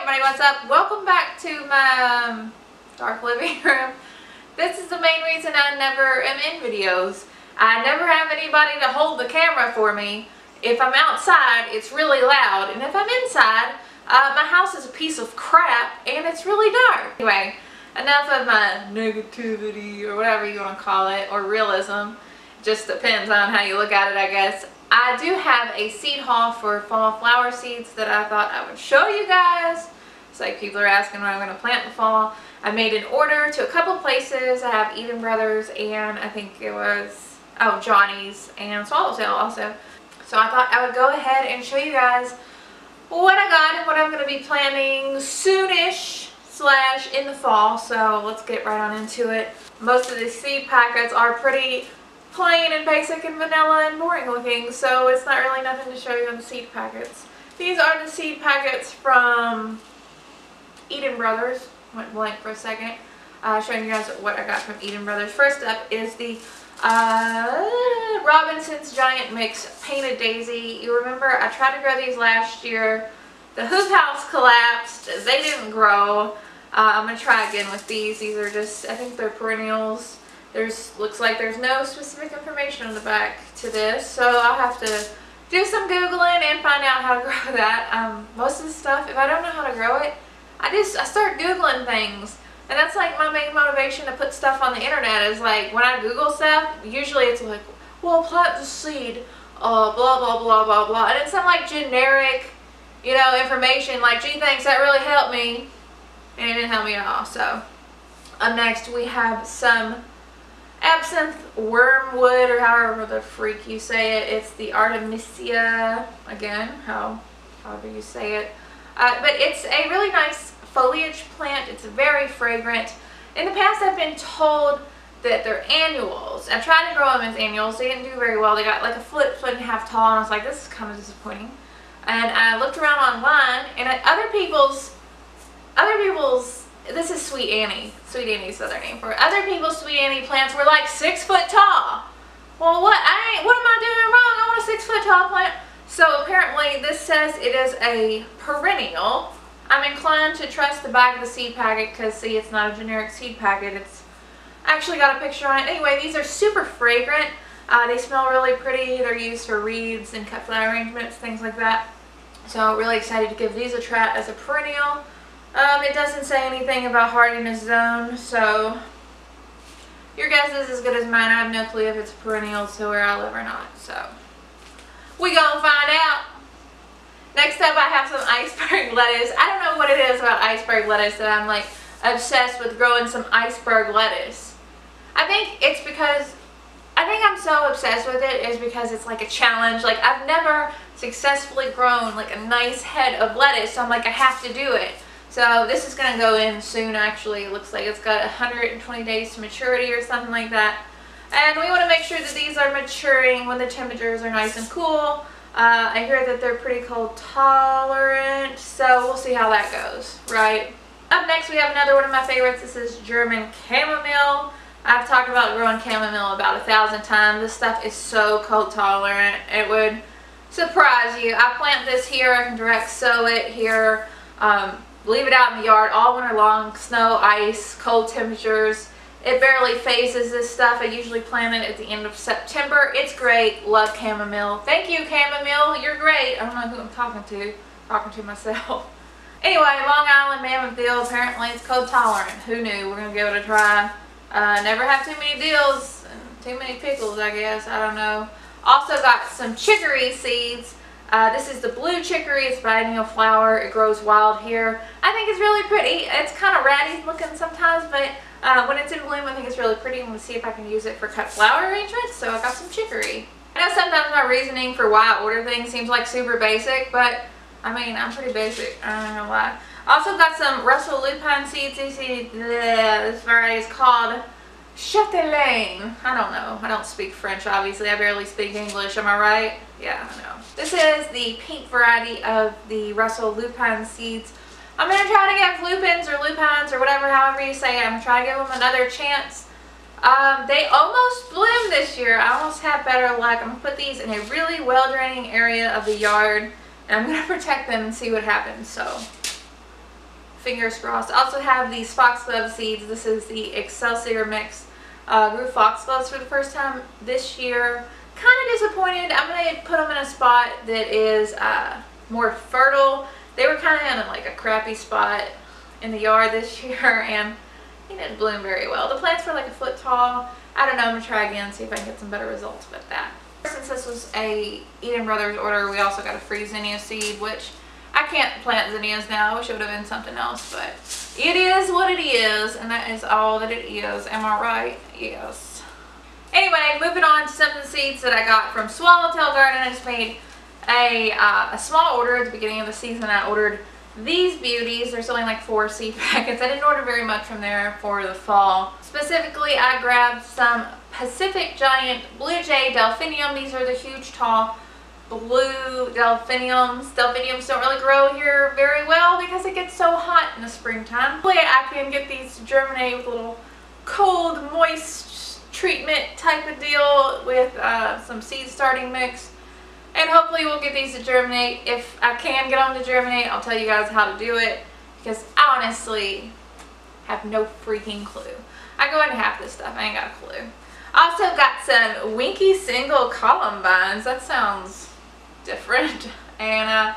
everybody, what's up? Welcome back to my dark living room. This is the main reason I never am in videos. I never have anybody to hold the camera for me. If I'm outside, it's really loud, and if I'm inside, my house is a piece of crap and it's really dark. Anyway, enough of my negativity or whatever you want to call it, or realism. Just depends on how you look at it, I guess. I do have a seed haul for fall flower seeds that I thought I would show you guys. It's like people are asking when I'm going to plant in the fall. I made an order to a couple places. I have Eden Brothers and I think it was, Johnny's and Swallowtail also. So I thought I would go ahead and show you guys what I got and what I'm going to be planting soonish / in the fall. So let's get right on into it. Most of the seed packets are pretty plain and basic and vanilla and boring looking, so it's not really nothing to show you on the seed packets. These are the seed packets from Eden Brothers. Went blank for a second. Showing you guys what I got from Eden Brothers. First up is the Robinson's Giant Mix Painted Daisy. You remember I tried to grow these last year. The hoop house collapsed. They didn't grow. I'm going to try again with these. These are just, I think they're perennials. Looks like there's no specific information on the back to this, so I'll have to do some Googling and find out how to grow that. Most of the stuff, if I don't know how to grow it, I start Googling things, and that's like my main motivation to put stuff on the internet. Is like when I Google stuff, usually it's like, well, plant the seed, blah blah blah blah blah, and it's some like generic, information. Like, gee, thanks, that really helped me, and it didn't help me at all. So up next we have some absinthe wormwood, or however the freak you say it. It's the Artemisia, again, however you say it. But it's a really nice foliage plant. It's very fragrant. In the past I've been told that they're annuals. I tried to grow them as annuals. They didn't do very well. They got like a foot and a half tall, and I was like, this is kind of disappointing. And I looked around online, and other people's this is Sweet Annie. Sweet Annie's the other name for it. Other people's Sweet Annie plants were like 6 foot tall. Well, what am I doing wrong? I want a 6 foot tall plant. So apparently this says it is a perennial. I'm inclined to trust the back of the seed packet because, see, it's not a generic seed packet. It's actually got a picture on it. Anyway, these are super fragrant. They smell really pretty. They're used for wreaths and cut flower arrangements, things like that. So really excited to give these a try as a perennial. It doesn't say anything about hardiness zone, so your guess is as good as mine. I have no clue if it's perennial to where I live or not, so we gonna find out. Next up, I have some iceberg lettuce. I don't know what it is about iceberg lettuce that I'm like obsessed with growing some iceberg lettuce. I think I'm so obsessed with it is because it's like a challenge. Like, I've never successfully grown like a nice head of lettuce, so I'm like, I have to do it. So this is going to go in soon, actually. It looks like it's got 120 days to maturity or something like that. And we want to make sure that these are maturing when the temperatures are nice and cool. I hear that they're pretty cold tolerant, so we'll see how that goes, right? Up next we have another one of my favorites. This is German chamomile. I've talked about growing chamomile about 1,000 times. This stuff is so cold tolerant. It would surprise you. I plant this here. I can direct sow it here. Leave it out in the yard all winter long. Snow, ice, cold temperatures. It barely phases this stuff. I usually plant it at the end of September. It's great. Love chamomile. Thank you, chamomile. You're great. I don't know who I'm talking to. Talking to myself. Anyway, Long Island Mammoth Dill. Apparently it's cold tolerant. Who knew? We're going to give it a try. Never have too many dills and too many pickles, I guess. I don't know. Also got some chicory seeds. This is the blue chicory. It's biennial flower. It grows wild here. I think it's really pretty. It's kind of ratty looking sometimes, but when it's in bloom, I think it's really pretty. I'm going to see if I can use it for cut flower arrangements. So I got some chicory. I know sometimes my reasoning for why I order things seems like super basic, but I mean, I'm pretty basic. I don't know why. Also got some Russell lupine seeds. This variety is called Chatelaine. I don't know. I don't speak French, obviously. I barely speak English. Am I right? Yeah, I know. This is the pink variety of the Russell lupine seeds. I'm going to try to give lupins or lupines or whatever, however you say it. I'm going to try to give them another chance. They almost bloomed this year. I almost had better luck. I'm going to put these in a really well-draining area of the yard, and I'm going to protect them and see what happens. So fingers crossed. I also have these foxglove seeds. This is the Excelsior mix. Grew foxgloves for the first time this year. Kind of disappointed. I'm going to put them in a spot that is more fertile. They were kind of in like a crappy spot in the yard this year, and they didn't bloom very well. The plants were like a foot tall. I don't know, I'm going to try again, see if I can get some better results with that. Since this was a Eden Brothers order, we also got a free zinnia seed, which I can't plant zinnias now. I wish it would have been something else, but it is what it is, and that is all that it is. Am I right? Yes. Anyway, moving on to some of the seeds that I got from Swallowtail Garden. I just made a small order at the beginning of the season. I ordered these beauties. There's only like 4 seed packets. I didn't order very much from there for the fall. Specifically, I grabbed some Pacific Giant Blue Jay Delphinium. These are the huge, tall blue delphiniums. Delphiniums don't really grow here very well because it gets so hot in the springtime. Hopefully I can get these to germinate with a little cold, moist treatment type of deal with some seed starting mix. And hopefully we'll get these to germinate. If I can get them to germinate, I'll tell you guys how to do it, because I honestly have no freaking clue. I go into half this stuff, I ain't got a clue. I also got some Winky Single Columbines. That sounds different. And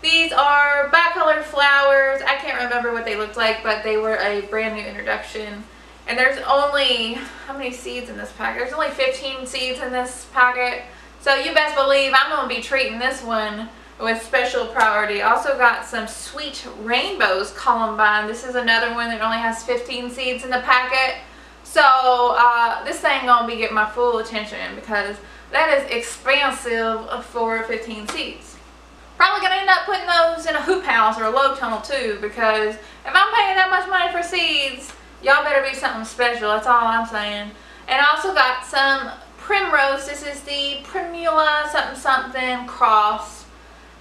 these are bicolor flowers. I can't remember what they looked like, but they were a brand new introduction. And there's only, how many seeds in this packet? There's only 15 seeds in this packet. So you best believe I'm going to be treating this one with special priority. Also got some Sweet Rainbows Columbine. This is another one that only has 15 seeds in the packet. So this thing going to be getting my full attention because that is expensive for 15 seeds. Probably going to end up putting those in a hoop house or a low tunnel too, because if I'm paying that much money for seeds, y'all better be something special. That's all I'm saying. And I also got some Primrose. This is the Primula something something cross.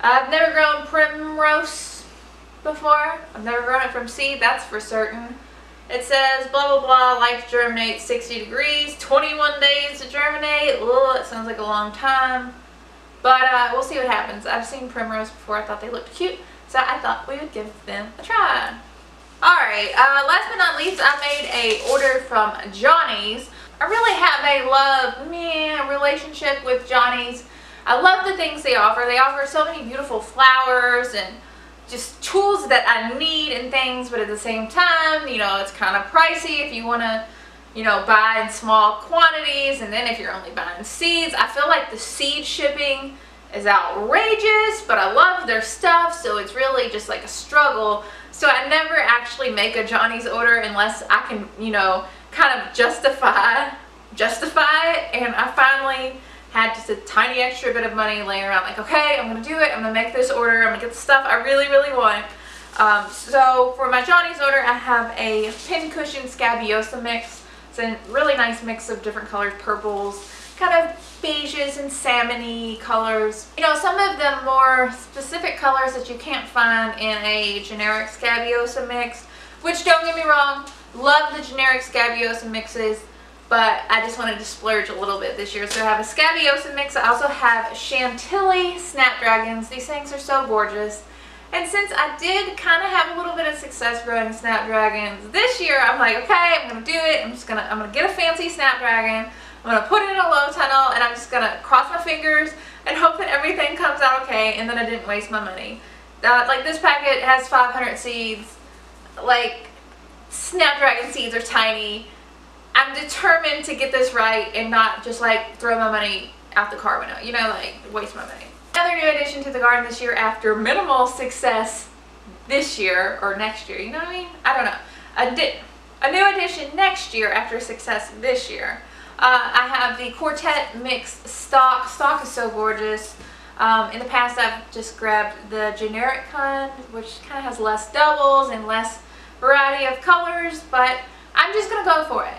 I've never grown Primrose before. I've never grown it from seed, that's for certain. It says blah blah blah, life germinates 60 degrees, 21 days to germinate. Ugh, it sounds like a long time. But we'll see what happens. I've seen Primrose before. I thought they looked cute, so I thought we would give them a try. Alright, last but not least, I made a order from Johnny's. I really have a love-meh relationship with Johnny's. I love the things they offer. They offer so many beautiful flowers and just tools that I need and things, but at the same time, you know, it's kind of pricey if you want to, you know, buy in small quantities, and then if you're only buying seeds. I feel like the seed shipping is outrageous, but I love their stuff, so it's really just like a struggle. So I never actually make a Johnny's order unless I can, you know, kind of justify it, and I finally had just a tiny extra bit of money laying around, like, okay, I'm gonna do it, I'm gonna make this order, I'm gonna get the stuff I really want. So for my Johnny's order, I have a Pincushion Scabiosa mix. It's a really nice mix of different colors, purples, kind of beiges and salmon-y colors. You know, some of the more specific colors that you can't find in a generic Scabiosa mix, which, don't get me wrong, love the generic Scabiosa mixes, but I just wanted to splurge a little bit this year. So I have a Scabiosa mix. I also have Chantilly Snapdragons. These things are so gorgeous. And since I did kind of have a little bit of success growing Snapdragons this year, I'm like, okay, I'm going to do it. I'm going to get a fancy Snapdragon. I'm going to put it in a low tunnel, and I'm just going to cross my fingers and hope that everything comes out okay, and then I didn't waste my money. Like, this packet has 500 seeds. Like, Snapdragon seeds are tiny. I'm determined to get this right and not just like throw my money out the car window, you know, like waste my money. Another new addition to the garden this year after minimal success this year or next year, you know what I mean? I don't know. A new addition next year after success this year. I have the Quartet Mix stock. Stock is so gorgeous. In the past I've just grabbed the generic kind, which kind of has less doubles and less variety of colors, but I'm just going to go for it.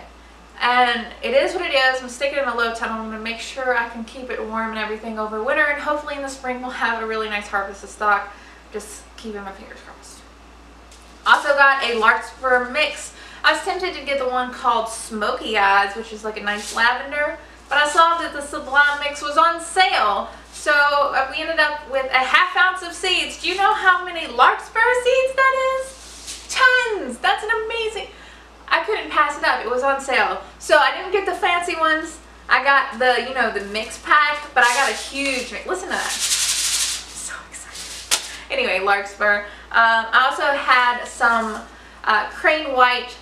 And it is what it is. I'm sticking it in a low tunnel. I'm going to make sure I can keep it warm and everything over winter, and hopefully in the spring we'll have a really nice harvest of stock. Just keeping my fingers crossed. Also got a Larkspur mix. I was tempted to get the one called Smoky Eyes, which is like a nice lavender, but I saw that the Sublime mix was on sale. So we ended up with a ½ ounce of seeds. Do you know how many Larkspur seeds that is? It was on sale. So I didn't get the fancy ones. I got the, you know, the mix pack, but I got a huge, listen to that. So excited. Anyway, larkspur. I also had some crane white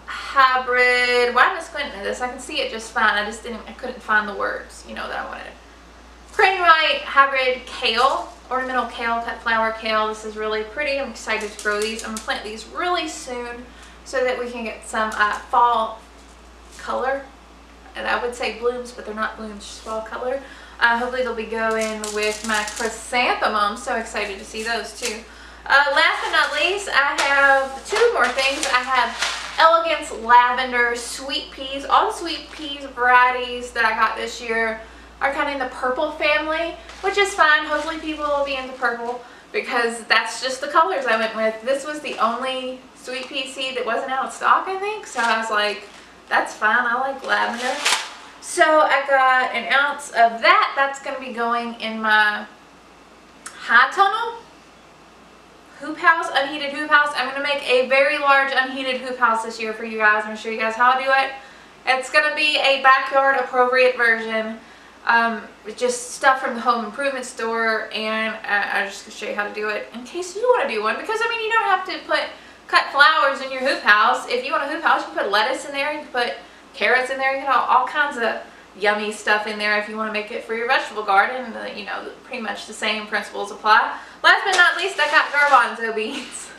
hybrid. Why am I squinting at this? I can see it just fine. I couldn't find the words, you know, that I wanted. Crane white hybrid kale, ornamental kale, cut flower kale. This is really pretty. I'm excited to grow these. I'm gonna plant these really soon so that we can get some fall color. And I would say blooms, but they're not blooms, just fall color. Hopefully they'll be going with my chrysanthemum. I'm so excited to see those too. Last but not least, I have two more things. I have Elegance Lavender Sweet Peas. All the sweet peas varieties that I got this year are kind of in the purple family, which is fine. Hopefully people will be into purple because that's just the colors I went with. This was the only sweet pea seed that wasn't out of stock, I think. So I was like, that's fine. I like lavender. So I got an ounce of that. That's going to be going in my high tunnel hoop house, unheated hoop house. I'm going to make a very large unheated hoop house this year for you guys. I'm going to show you guys how I do it. It's going to be a backyard appropriate version. Just stuff from the home improvement store, and I'm just going to show you how to do it in case you want to do one, because I mean, you don't have to put cut flowers in your hoop house. If you want a hoop house, you can put lettuce in there, you can put carrots in there, you can have all kinds of yummy stuff in there if you want to make it for your vegetable garden. You know, pretty much the same principles apply. Last but not least, I got garbanzo beans.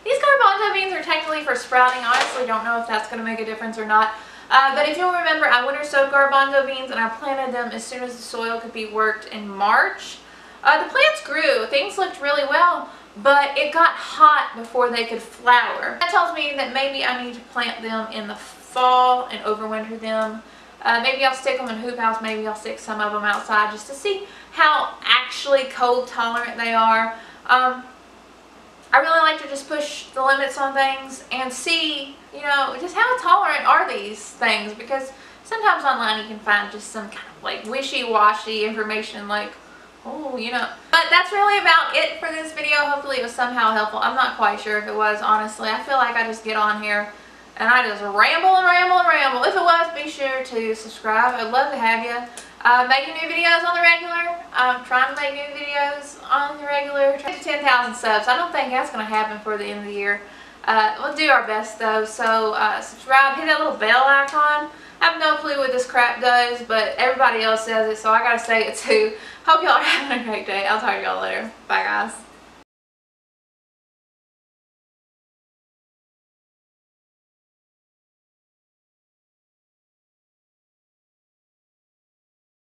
These garbanzo beans are technically for sprouting. I honestly don't know if that's going to make a difference or not. But if you'll remember, I winter sowed garbanzo beans and I planted them as soon as the soil could be worked in March. The plants grew. Things looked really well, but it got hot before they could flower. That tells me that maybe I need to plant them in the fall and overwinter them. Maybe I'll stick them in hoop house. Maybe I'll stick some of them outside just to see how actually cold tolerant they are. I really like to just push the limits on things and see, you know, just how tolerant are these things, because sometimes online you can find just some kind of like wishy-washy information like, oh, you know. But that's really about it for this video. Hopefully it was somehow helpful. I'm not quite sure if it was, honestly. I feel like I just get on here and I just ramble and ramble and ramble. If it was, be sure to subscribe. I'd love to have you. Making new videos on the regular. I'm trying to make new videos on the regular. Try to 10,000 subs. I don't think that's going to happen for the end of the year. We'll do our best though. So subscribe, hit that little bell icon. I have no clue what this crap does, but everybody else says it, so I gotta say it too. Hope y'all are having a great day. I'll talk to y'all later. Bye guys.